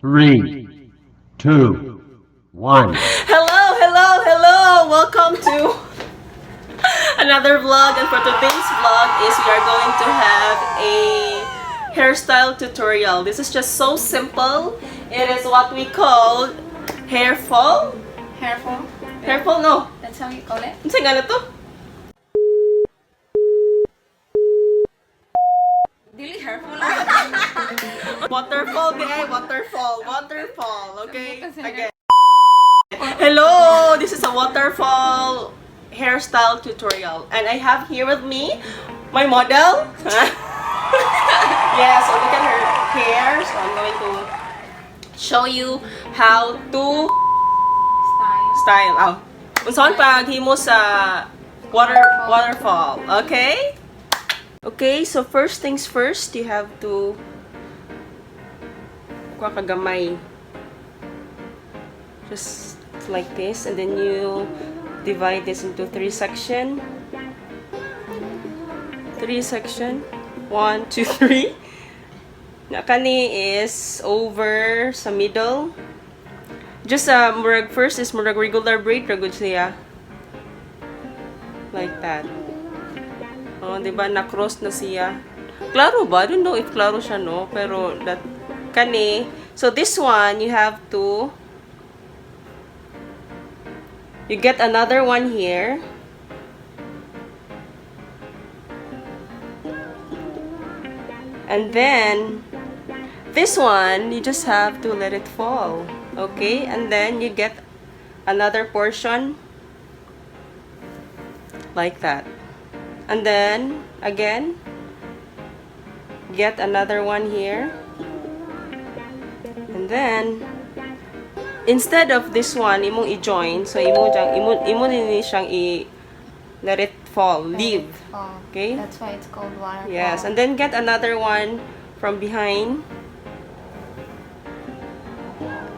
3, 2, 1. Hello, hello, hello! Welcome to another vlog, and for today's vlog is we are going to have a hairstyle tutorial. This is just so simple. It is what we call hair fall. Hairful? Hair fall? No. That's how you call it? Ano sa gana to? Dili hairful. Waterfall, waterfall, waterfall. Okay? Again. Hello! This is a waterfall hairstyle tutorial. And I have here with me my model. Yeah, so look at her hair. So I'm going to show you how to style. Oh. Unsaon paghimo sa waterfall. Okay? Okay, so first things first, you have to kuha ka gamay. Just like this, and then you divide this into 3 sections. 3 sections. 1, 2, 3. Nakani is over sa middle. Just murag first is murag regular braid ra gud siya. Like that. Oh, di ba na-cross na siya. Klaro ba? I don't know if klaro siya, no? Pero that kani. So this one you have to get another one here. And then this one you just have to let it fall. Okay? And then you get another portion like that. And then again get another one here. And then instead of this one imong i-join, so imo nini siyang let it fall, leave. Oh, okay? That's why it's called waterfall. Yes, and then get another one from behind.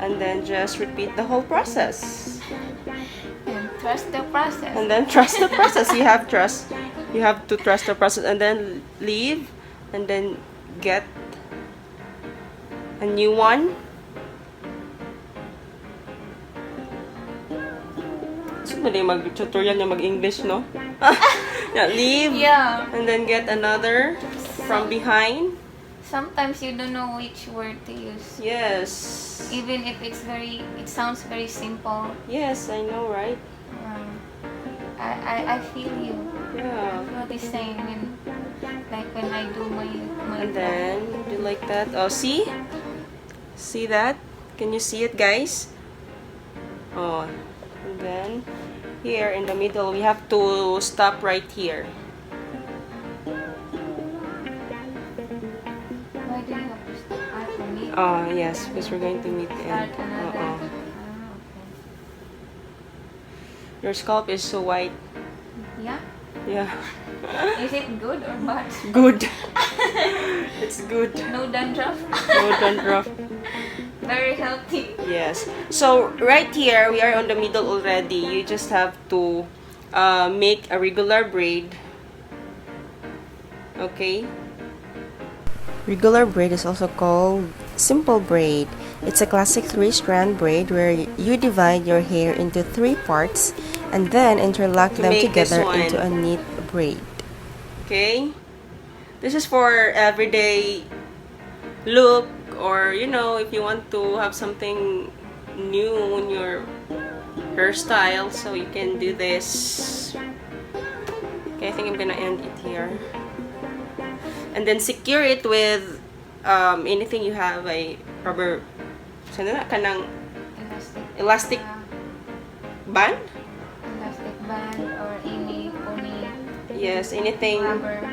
And then just repeat the whole process. And trust the process. And then trust the process. You have to trust the process, and then leave, and then get a new one. So, mali mag-tutorial na mag-English, no? Yeah, leave. Yeah. And then get another from behind. Sometimes you don't know which word to use. Yes. Even if it sounds very simple. Yes, I know, right? I feel you. Yeah. I feel the same when I do my And then do like that. Oh, see? See that? Can you see it, guys? Oh, and then here in the middle, we have to stop right here. Why do you have to start for me? Oh, yes, because we're going to meet the end. Start another. Okay. Your scalp is so white. Yeah. Yeah. Is it good or bad? Good. It's good. No dandruff. No dandruff. Very healthy. Yes. So right here, we are on the middle already. You just have to make a regular braid. Okay. Regular braid is also called simple braid. It's a classic 3-strand braid where you divide your hair into 3 parts and then interlock them together into a neat braid. Okay. This is for everyday look, or if you want to have something new in your hairstyle, so you can do this. Okay, I think I'm gonna end it here. And then secure it with anything you have, a rubber kanang elastic band. Elastic band or any pony. Yes, anything. Rubber.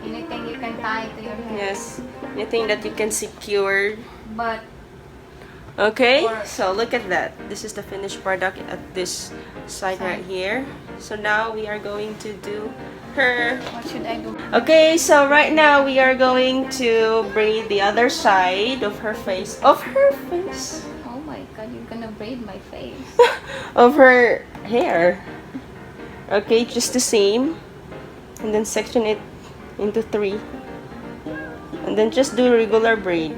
Anything you can tie to your hair. Yes, anything that you can secure. But okay, so look at that. This is the finished product at this side right here. So now we are going to do her. what should I do? Okay, so right now we are going to braid the other side of her face. Of her face? Oh my god, you're gonna braid my face. Of her hair. Okay, just the same. And then section it into 3. And then just do regular braid.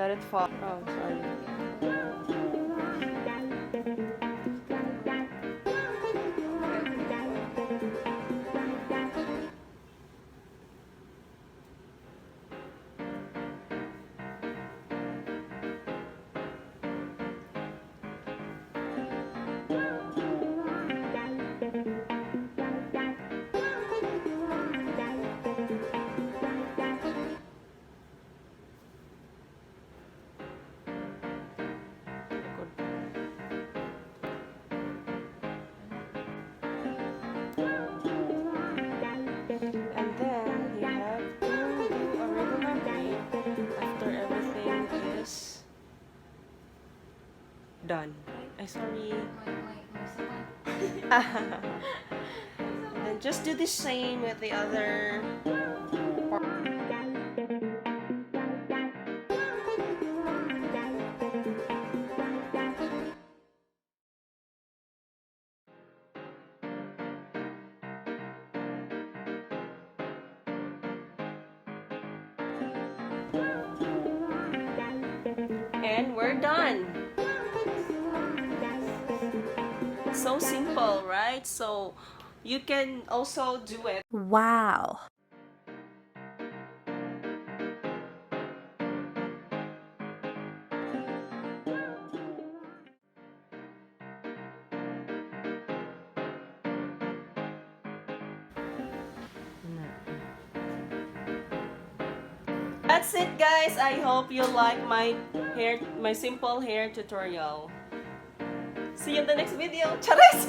let it fall. Oh, sorry. And then you have to do a regular braid after everything is done. Ay, sorry. And then just do the same with the other part. And we're done. So simple, right? So you can also do it. Wow. That's it, guys. I hope you like my simple hair tutorial. See you in the next video. Charis!